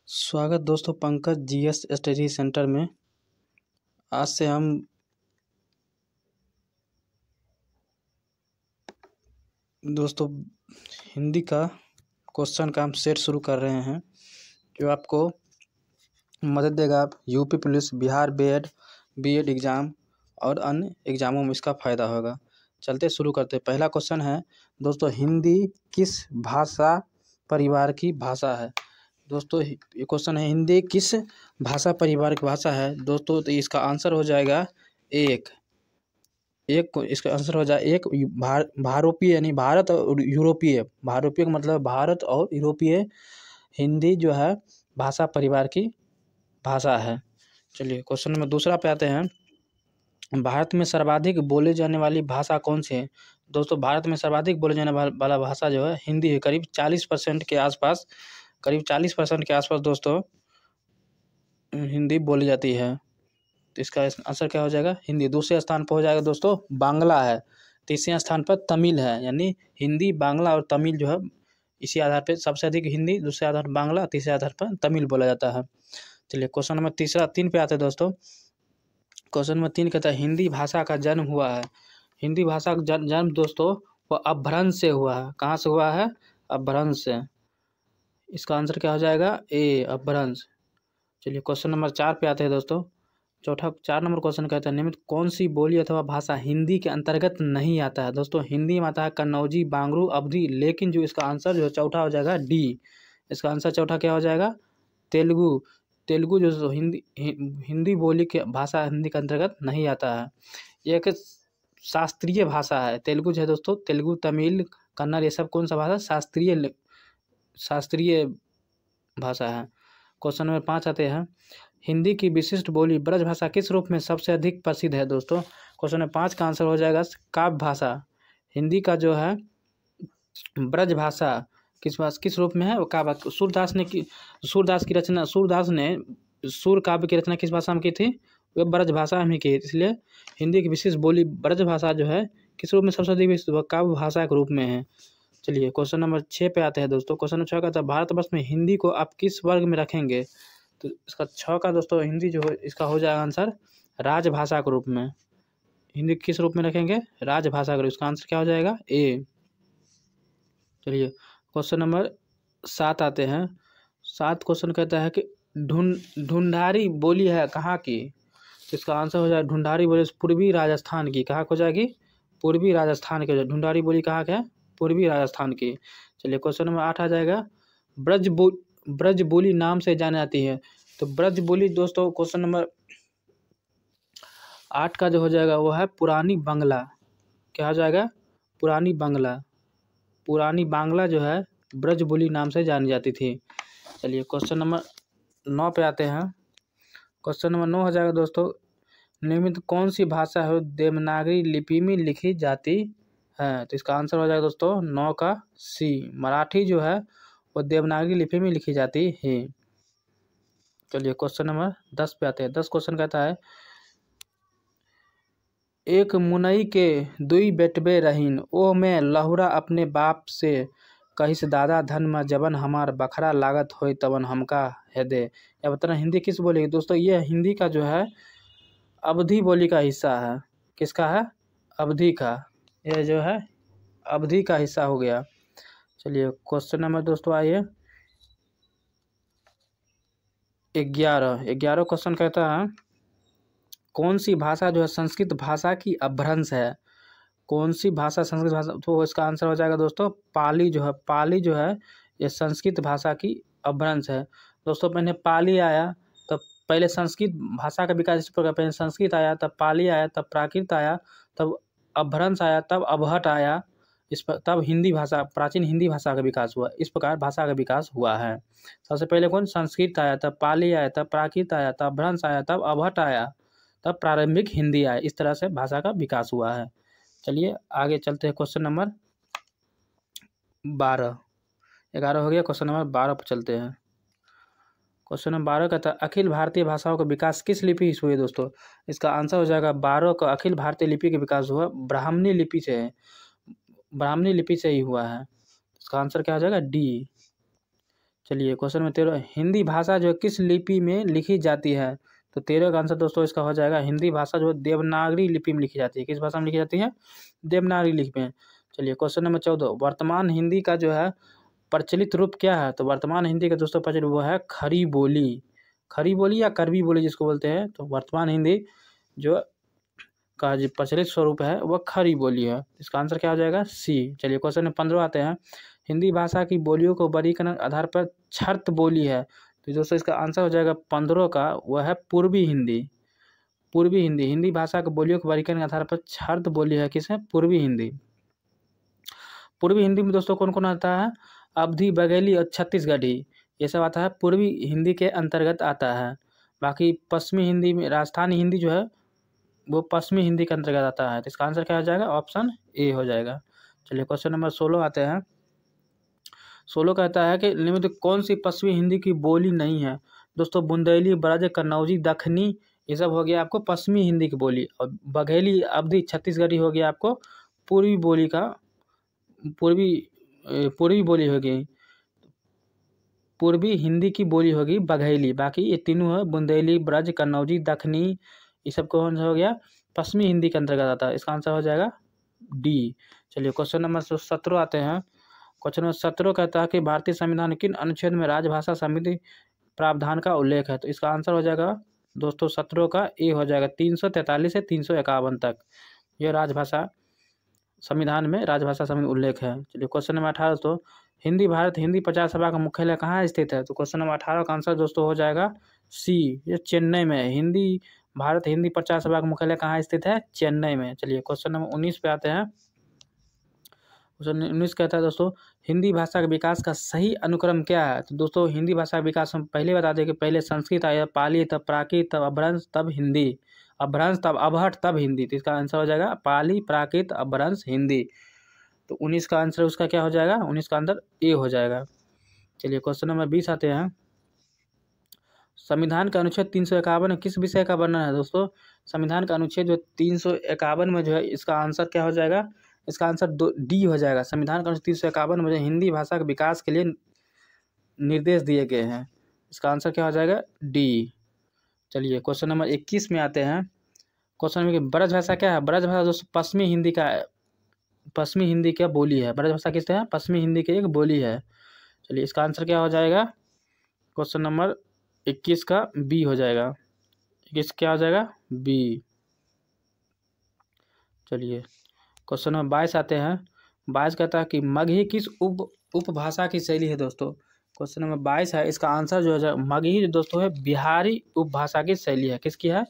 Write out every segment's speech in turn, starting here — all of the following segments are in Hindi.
स्वागत दोस्तों पंकज जीएस स्टडी सेंटर में। आज से हम दोस्तों हिंदी का क्वेश्चन का हम सेट शुरू कर रहे हैं जो आपको मदद देगा UP police, Bihar BEd exam और अन्य एग्ज़ामों में इसका फ़ायदा होगा। चलते शुरू करते। पहला क्वेश्चन है दोस्तों, हिंदी किस भाषा परिवार की भाषा है। दोस्तों ये क्वेश्चन है, हिंदी किस भाषा परिवार की भाषा है। दोस्तों तो इसका आंसर हो जाएगा एक इसका आंसर हो जाए एक भारोपीय यानी भारत और यूरोपीय। भारोपीय का मतलब भारत और यूरोपीय हिंदी जो है भाषा परिवार की भाषा है। चलिए क्वेश्चन नंबर दूसरा पे आते हैं। भारत में सर्वाधिक बोले जाने वाली भाषा कौन सी है। दोस्तों भारत में सर्वाधिक बोले जाने वाला भाषा जो है हिंदी है। करीब 40% के आसपास दोस्तों हिंदी बोली जाती है। तो इसका आंसर क्या हो जाएगा, हिंदी। दूसरे स्थान पर हो जाएगा दोस्तों बांग्ला है। तीसरे स्थान पर तमिल है। यानी हिंदी, बांग्ला और तमिल जो है इसी आधार पर सबसे अधिक हिंदी, दूसरे आधार पर बांग्ला, तीसरे आधार पर तमिल बोला जाता है। चलिए क्वेश्चन नंबर तीन पे आते हैं दोस्तों। क्वेश्चन नंबर 3 कहता है, हिंदी भाषा का जन्म हुआ है। हिंदी भाषा का जन्म दोस्तों वो अपभ्रंश से हुआ है। कहाँ से हुआ है, अपभ्रंश से। इसका आंसर क्या हो जाएगा, ए, अपभ्रंश। चलिए क्वेश्चन नंबर 4 पे आते हैं दोस्तों। 4 नंबर क्वेश्चन कहता है, निम्न कौन सी बोली अथवा भाषा हिंदी के अंतर्गत नहीं आता है। दोस्तों हिंदी में आता है कन्नौजी, बांगरू, अवधी, लेकिन जो इसका आंसर जो चौथा हो जाएगा डी। इसका आंसर चौथा क्या हो जाएगा, तेलुगु जो हिंदी बोली के भाषा हिंदी के अंतर्गत नहीं आता है। यह एक शास्त्रीय भाषा है। तेलुगु जो है दोस्तों, तेलुगु, तमिल, कन्नड़, ये सब कौन सा भाषा, शास्त्रीय भाषा है। क्वेश्चन नंबर 5 आते हैं, हिंदी की विशिष्ट बोली ब्रजभाषा किस रूप में सबसे अधिक प्रसिद्ध है। दोस्तों क्वेश्चन नंबर 5 का आंसर हो जाएगा काव्य भाषा। हिंदी का जो है ब्रजभाषा किस रूप में है, वो काव्य। सूरदास ने सूर काव्य की रचना किस भाषा में की थी, वह ब्रजभाषा में की। इसलिए हिंदी की विशिष्ट बोली ब्रजभाषा जो है किस रूप में सबसे अधिक, वह काव्य भाषा के रूप में है। चलिए क्वेश्चन नंबर 6 पे आते हैं दोस्तों। क्वेश्चन नंबर 6 का था, भारतवर्ष में हिंदी को आप किस वर्ग में रखेंगे। तो इसका 6 का दोस्तों हिंदी जो है इसका हो जाएगा आंसर राजभाषा के रूप में। हिंदी किस रूप में रखेंगे, राजभाषा के रूप। इसका आंसर क्या हो जाएगा, ए। चलिए क्वेश्चन नंबर 7 आते हैं। 7 क्वेश्चन कहता है कि ढूंढारी बोली है कहाँ की। तो इसका आंसर हो जाएगा ढूंढारी बोली पूर्वी राजस्थान की। कहाँ हो जाएगी, पूर्वी राजस्थान के। ढूंढारी बोली कहाँ का है, पूर्वी राजस्थान की। चलिए क्वेश्चन नंबर 8 आ जाएगा, ब्रज बोली नाम से जानी जाती है। तो ब्रज बोली दोस्तों क्वेश्चन नंबर 8 का जो हो जाएगा वो है पुरानी बांग्ला। क्या हो जाएगा, पुरानी बांग्ला। पुरानी बांग्ला जो है ब्रज बोली नाम से जानी जाती थी। चलिए क्वेश्चन नंबर 9 पे आते हैं। क्वेश्चन नंबर 9 हो जाएगा दोस्तों, निम्नलिखित कौन सी भाषा है देवनागरी लिपि में लिखी जाती है। तो इसका आंसर हो जाएगा दोस्तों 9 का सी। मराठी जो है वो देवनागरी लिपि में लिखी जाती है। चलिए क्वेश्चन नंबर 10 पे आते हैं। 10 क्वेश्चन कहता है, एक मुनई के दुई बेटबे रहीन, ओ मैं लहुरा अपने बाप से कहिस दादा धन में जबन हमार बखरा लागत होय तबन हमका है दे। या बताना हिंदी किस बोली। दोस्तों ये हिंदी का जो है अवधी बोली का हिस्सा है। किसका है, अवधी का। यह जो है अवधी का हिस्सा हो गया। चलिए क्वेश्चन नंबर दोस्तों आइए 11 क्वेश्चन कहता है, कौन सी भाषा जो है संस्कृत भाषा की अपभ्रंश है। कौन सी भाषा संस्कृत भाषा, तो इसका आंसर हो जाएगा दोस्तों पाली जो है ये संस्कृत भाषा की अपभ्रंश है। दोस्तों पहले पाली आया, तब पहले संस्कृत भाषा का विकास इस प्रकार, पहले संस्कृत आया, तब पाली आया, तब प्राकृत आया, तब अपभ्रंश आया, तब अवहट आया, तब हिंदी भाषा, प्राचीन हिंदी भाषा का विकास हुआ। इस प्रकार भाषा का विकास हुआ है। सबसे पहले कौन, संस्कृत आया, तब पाली आया, तब प्राकृत आया, तब अपभ्रंश आया, तब अवहट आया, तब प्रारंभिक हिंदी आया। इस तरह से भाषा का विकास हुआ है। चलिए आगे चलते हैं क्वेश्चन नंबर 12। 11 हो गया, क्वेश्चन नंबर 12 पर चलते हैं। क्वेश्चन नंबर 12 कहता है, अखिल भारतीय भाषाओं का विकास किस लिपि से हुई। दोस्तों इसका आंसर हो जाएगा 12 का अखिल भारतीय लिपि का विकास हुआ ब्राह्मणी लिपि से है। ब्राह्मणी लिपि से ही हुआ है। इसका आंसर क्या हो जाएगा, डी। चलिए क्वेश्चन नंबर 13, हिंदी भाषा जो है किस लिपि में लिखी जाती है? तो 13 का आंसर दोस्तों इसका हो जाएगा हिंदी भाषा जो है देवनागरी लिपि में लिखी जाती है। किस भाषा में लिखी जाती है? देवनागरी लिपि में। चलिए क्वेश्चन नंबर 14, वर्तमान हिंदी का जो है प्रचलित रूप क्या है? तो वर्तमान हिंदी का दोस्तों प्रचलित वो है खड़ी बोली। खड़ी बोली या करवी बोली जिसको बोलते हैं। तो वर्तमान हिंदी जो का जो प्रचलित स्वरूप है वह खड़ी बोली है। इसका आंसर क्या हो जाएगा? सी। चलिए क्वेश्चन नंबर 15 आते हैं, हिंदी भाषा की बोलियों को वर्गीकरण आधार पर छर्त बोली है। तो दोस्तों इसका आंसर हो जाएगा 15 का, वह है पूर्वी हिंदी। पूर्वी हिंदी, हिंदी भाषा की बोलियों के वर्गीकरण के आधार पर छर्त बोली है किस है? पूर्वी हिंदी। पूर्वी हिंदी में दोस्तों कौन कौन आता है? अवधी, बघेली और छत्तीसगढ़ी, ये सब आता है पूर्वी हिंदी के अंतर्गत आता है। बाकी पश्चिमी हिंदी में राजस्थानी हिंदी जो है वो पश्चिमी हिंदी के अंतर्गत आता है। तो इसका आंसर क्या हो जाएगा? ऑप्शन ए हो जाएगा। चलिए क्वेश्चन नंबर 16 आते हैं। 16 कहता है कि निम्नलिखित कौन सी पश्चिमी हिंदी की बोली नहीं है? दोस्तों बुंदेली, ब्रज, कन्नौजी, दखनी, ये सब हो गया आपको पश्चिमी हिंदी की बोली। और बघेली, अवधी, छत्तीसगढ़ी हो गया आपको पूर्वी बोली का पूर्वी बोली होगी। पूर्वी हिंदी की बोली होगी बघेली। बाकी ये तीनों है बुंदेली, ब्रज, कन्नौजी, दखनी, ये सब कौन सा हो गया? पश्चिमी हिंदी के अंतर्गत आता है। इसका आंसर हो जाएगा डी। चलिए क्वेश्चन नंबर 17 आते हैं। क्वेश्चन नंबर 17 कहता है कि भारतीय संविधान के किन अनुच्छेद में राजभाषा संबंधी प्रावधान का उल्लेख है? तो इसका आंसर हो जाएगा दोस्तों 17 का ए हो जाएगा 343 से 351 तक। यह राजभाषा संविधान में राजभाषा संबंधी उल्लेख है। चलिए क्वेश्चन नंबर 18 दोस्तों, हिंदी भारत हिंदी प्रचार सभा का मुख्यालय कहाँ स्थित है? तो क्वेश्चन नंबर 18 का आंसर दोस्तों हो जाएगा सी, ये चेन्नई में है। हिंदी भारत हिंदी प्रचार सभा का मुख्यालय कहाँ स्थित है? चेन्नई में। चलिए क्वेश्चन नंबर 19 पे आते हैं। क्वेश्चन 19 कहता है दोस्तों, हिंदी भाषा के विकास का सही अनुक्रम क्या है? तो दोस्तों हिंदी भाषा का विकास हम पहले बता दें कि पहले संस्कृत आया, पाली, तब प्राकृत, तब अपभ्रंश, तब हिंदी, अपभ्रंश तब अवहट, तब हिंदी। तो इसका आंसर हो जाएगा पाली, प्राकृत, अपभ्रंश, हिंदी। तो 19 का आंसर उसका क्या हो जाएगा? 19 का आंसर ए हो जाएगा। चलिए क्वेश्चन नंबर 20 आते हैं। संविधान का अनुच्छेद 351 किस विषय का वर्णन है? दोस्तों संविधान का अनुच्छेद जो 351 में जो है इसका आंसर क्या हो जाएगा? इसका आंसर डी हो जाएगा। संविधान का अनुच्छेद 351 में हिंदी भाषा के विकास के लिए निर्देश दिए गए हैं। इसका आंसर क्या हो जाएगा? डी। चलिए क्वेश्चन नंबर 21 में आते हैं। क्वेश्चन नंबर ब्रज भाषा क्या है? ब्रज भाषा दोस्तों पश्चिमी हिंदी का बोली है। ब्रज भाषा किस है? पश्चिमी हिंदी की एक बोली है। चलिए इसका आंसर क्या हो जाएगा? क्वेश्चन नंबर 21 का बी हो जाएगा। 21 क्या हो जाएगा? बी। चलिए क्वेश्चन नंबर 22 आते हैं। 22 कहता है कि मगही किस उपभाषा की शैली है? दोस्तों क्वेश्चन नंबर 22 है, इसका आंसर जो है मगही जो दोस्तों है बिहारी उपभाषा की शैली है। किसकी है?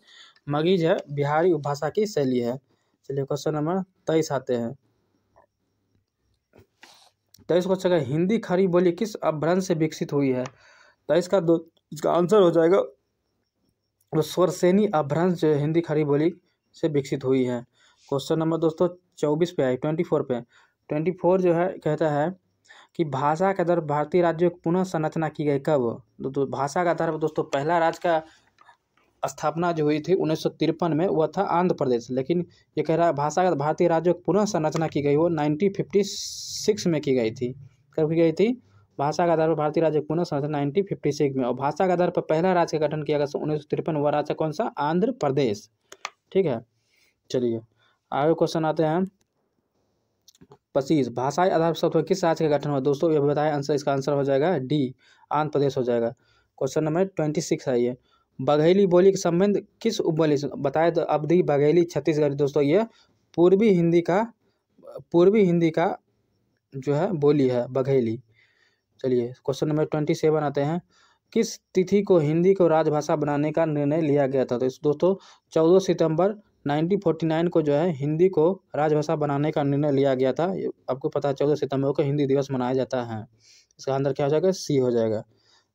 मगही जो है बिहारी उपभाषा की शैली है। चलिए क्वेश्चन नंबर 23 आते हैं। 23 क्वेश्चन है, हिंदी खड़ी बोली किस अपभ्रंश से विकसित हुई है? 23 का इसका आंसर हो जाएगा स्वरसेनी अपभ्रंश जो हिंदी खड़ी बोली से विकसित हुई है। क्वेश्चन नंबर दोस्तों 24 पे आई 24 पे 24 जो है कहता है कि भाषा के आधार भारतीय राज्यों की पुनः संरचना की गई कब? तो भाषा के आधार पर दोस्तों पहला राज्य का स्थापना जो हुई थी 1953 में, वह था आंध्र प्रदेश। लेकिन ये कह रहा है भाषा का भारतीय राज्यों की पुनः संरचना की गई वो 1956 में की गई थी। कब की गई थी? भाषा के आधार पर भारतीय राज्य पुनः संरचना 1956 में। और भाषा के आधार पर पहला राज्य का गठन किया गया 1953। वह राज्य कौन सा? आंध्र प्रदेश। ठीक है। चलिए आगे क्वेश्चन आते हैं। 25 भाषाई आधार पर किस राज्य का गठन हुआ? दोस्तों ये बताया आंसर, इसका आंसर हो जाएगा डी, आंध्र प्रदेश हो जाएगा। क्वेश्चन नंबर 26 है ये, बघेली बोली के संबंध किस उपबोली से? बताए तो अवधी, बघेली, छत्तीसगढ़ी। दोस्तों ये पूर्वी हिंदी का जो है बोली है बघेली। चलिए क्वेश्चन नंबर 27 आते हैं। किस तिथि को हिंदी को राजभाषा बनाने का निर्णय लिया गया था? तो इस दोस्तों 14 सितंबर 1949 को जो है हिंदी को राजभाषा बनाने का निर्णय लिया गया था। आपको पता है 14 सितंबर को हिंदी दिवस मनाया जाता है। इसका आंसर क्या हो जाएगा? सी हो जाएगा।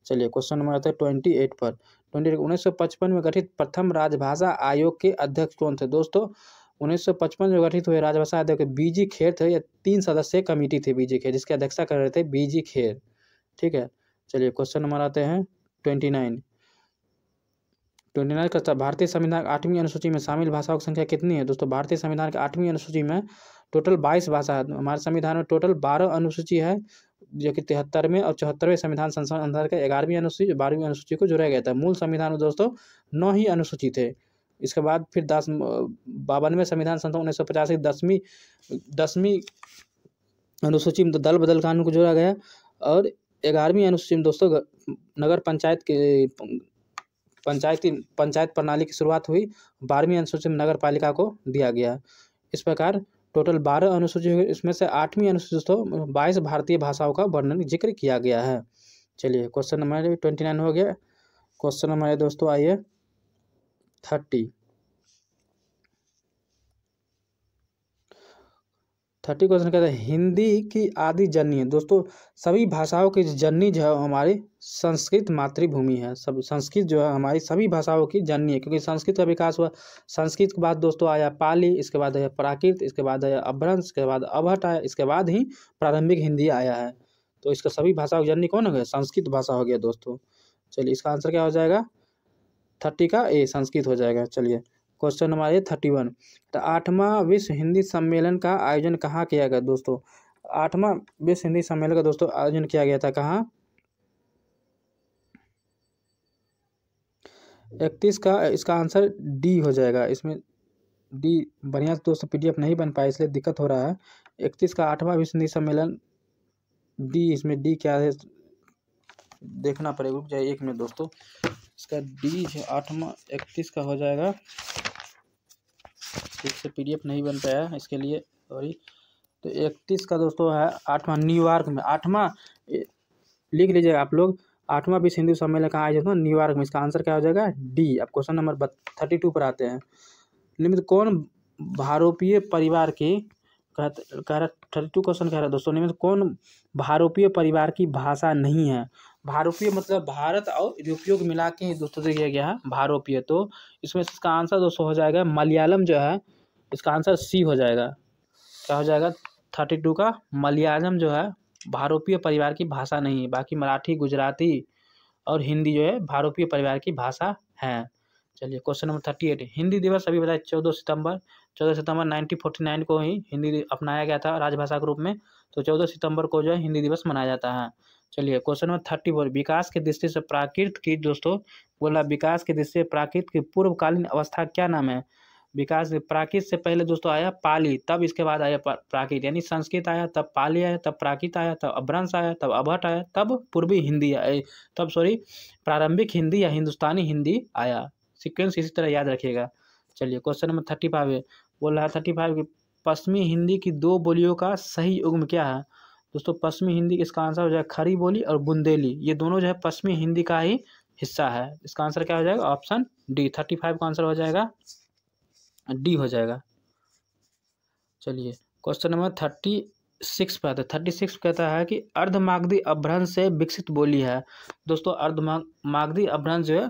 चलिए क्वेश्चन नंबर आता है 28 पर। 1955 में गठित प्रथम राजभाषा आयोग के अध्यक्ष कौन थे? दोस्तों 1955 में गठित हुए राजभाषा अध्यक्ष बीजी खेर थे। यह 3 सदस्यीय कमेटी थी बीजी खेर, जिसकी अध्यक्षता कर रहे थे बीजी खेर। ठीक है। चलिए क्वेश्चन नंबर आते हैं 29 का भारतीय संविधान 8वीं अनुसूची में शामिल भाषाओं की संख्या कितनी है? दोस्तों भारतीय संविधान के 8वीं अनुसूची में टोटल 22 भाषा है। हमारे संविधान में टोटल 12 अनुसूची है, जो कि 73वें और 74वें संविधान संशोधन अंतर्गत के 11वीं अनुसूची 12वीं अनुसूची को जोड़ा गया था। मूल संविधान में दोस्तों 9 ही अनुसूची थे। इसके बाद फिर 52वें संविधान संशोधन 1985 की 10वीं अनुसूची में दल बदल कानून को जोड़ा गया और 11वीं अनुसूची में दोस्तों नगर पंचायत के पंचायत प्रणाली की शुरुआत हुई। 12वीं अनुसूची में नगर पालिका को दिया गया। इस प्रकार टोटल 12 अनुसूची हुई। इसमें से 8वीं अनुसूची दोस्तों 22 भारतीय भाषाओं का वर्णन जिक्र किया गया है। चलिए क्वेश्चन नंबर 29 हो गया। क्वेश्चन नंबर दोस्तों आइए 30 क्वेश्चन कहता है हिंदी की आदि जननी। दोस्तों सभी भाषाओं की जननी जो है हमारी संस्कृत मातृभूमि है। सब संस्कृत जो है हमारी सभी भाषाओं की जननी है, क्योंकि संस्कृत का विकास हुआ। संस्कृत के बाद दोस्तों आया पाली, इसके बाद आया प्राकृत, इसके बाद आया अभ्रंश, इसके बाद अवहट आया, इसके बाद ही प्रारंभिक हिंदी आया है। तो इसका सभी भाषाओं की जननी कौन हो गया? संस्कृत भाषा हो गया दोस्तों। चलिए इसका आंसर क्या हो जाएगा? 30 का ए संस्कृत हो जाएगा। चलिए क्वेश्चन नंबर 31 तो 8वां विश्व हिंदी सम्मेलन का आयोजन कहाँ किया गया दोस्तों? 8वां विश्व हिंदी सम्मेलन का दोस्तों आयोजन किया गया था कहाँ? 31 का इसका आंसर डी हो जाएगा। इसमें डी बढ़िया दोस्तों PDF नहीं बन पाया इसलिए दिक्कत हो रहा है। 31 का 8वां विश्व हिंदी सम्मेलन डी, इसमें डी क्या है देखना पड़ेगा। रुक जाइए 1 मिनट दोस्तों। इसका डी 8वां 31 का हो जाएगा। इससे PDF नहीं बन पाया इसके लिए सॉरी। तो 31 का दोस्तों है 8वां न्यूयॉर्क में। 8वां लिख लीजिएगा आप लोग। 8वां विश्व हिंदी सम्मेलन कहाँ आयोजित हुआ? न्यूयॉर्क में। इसका आंसर क्या हो जाएगा? डी। अब क्वेश्चन नंबर 32 पर आते हैं। निम्न कौन भारोपीय परिवार की कह रहा 32 क्वेश्चन कह रहा है दोस्तों निम्न कौन भारोपीय परिवार की भाषा नहीं है? भारोपीय मतलब भारत और यूरोपीय को मिला के दोस्तों दिया गया है भारोपीय। तो इसमें इसका आंसर दोस्तों हो जाएगा मलयालम जो है। इसका आंसर सी हो जाएगा। क्या हो जाएगा? 32 का मलयालम जो है भारोपीय परिवार की भाषा नहीं है। बाकी मराठी, गुजराती और हिंदी जो है भारोपीय परिवार की भाषा है। चलिए क्वेश्चन नंबर 38 हिंदी दिवस अभी बताए 14 सितंबर 1949 को ही हिंदी अपनाया गया था राजभाषा के रूप में। तो 14 सितंबर को जो है हिंदी दिवस मनाया जाता है। चलिए क्वेश्चन नंबर 34 विकास की दृष्टि से प्राकृत की दोस्तों बोला विकास की दृष्टि से प्राकृत की पूर्वकालीन अवस्था क्या नाम है? विकास प्राकृत से पहले दोस्तों आया पाली, तब इसके बाद आया प्राकृत, यानी संस्कृत आया, तब पाली आया, तब प्राकृत आया, तब अभ्रंश आया, तब अवहट आया, तब पूर्वी हिंदी आया, तब प्रारंभिक हिंदी या हिंदुस्तानी हिंदी आया। सीक्वेंस इसी तरह याद रखिएगा। चलिए क्वेश्चन नंबर 35 बोल रहा है 35 की पश्चिमी हिंदी की 2 बोलियों का सही युग्म क्या है? दोस्तों पश्चिमी हिंदी इसका आंसर हो जाएगा खड़ी बोली और बुंदेली। ये दोनों जो है पश्चिमी हिंदी का ही हिस्सा है। इसका आंसर क्या हो जाएगा? Option D. 35 का आंसर हो जाएगा डी हो जाएगा। चलिए क्वेश्चन नंबर 36 पे आता है। 36 कहता है कि अर्धमागधी अभ्रंश से विकसित बोली है। दोस्तों अर्धमागधी अभ्रंश जो है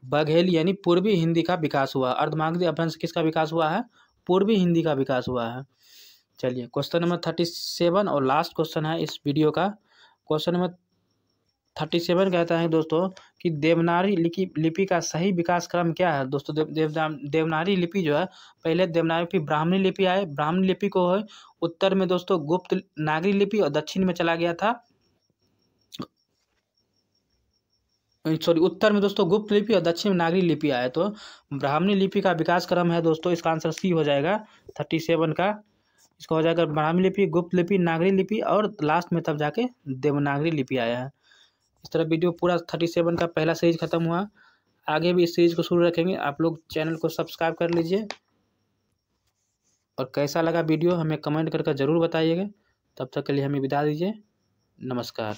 बघेली यानी पूर्वी हिंदी का विकास हुआ। अर्धमागधी अभ्रंश किसका विकास हुआ है? पूर्वी हिंदी का विकास हुआ है। चलिए क्वेश्चन नंबर 37 और लास्ट क्वेश्चन है इस वीडियो का। क्वेश्चन नंबर 37 कहता है दोस्तों कि देवनागरी लिपि का सही विकास क्रम क्या है? दोस्तों देवनागरी लिपि जो है पहले देवनागरी लिपि ब्राह्मणी लिपि आए। ब्राह्मणी लिपि को है उत्तर में दोस्तों गुप्त नागरी लिपि और दक्षिण में चला गया था उत्तर में दोस्तों गुप्त लिपि और दक्षिण में नागरी लिपि आए। तो ब्राह्मणी लिपि का विकास क्रम है दोस्तों। इसका आंसर सी हो जाएगा 37 का। इसका हो जाएगा ब्राह्मणी लिपि, गुप्त लिपि, नागरी लिपि और लास्ट में तब जाके देवनागरी लिपि आया है। इस तरह वीडियो पूरा 37 का पहला सीरीज खत्म हुआ। आगे भी इस सीरीज को शुरू रखेंगे। आप लोग चैनल को सब्सक्राइब कर लीजिए और कैसा लगा वीडियो हमें कमेंट करके ज़रूर बताइएगा। तब तक के लिए हमें विदा दीजिए। नमस्कार।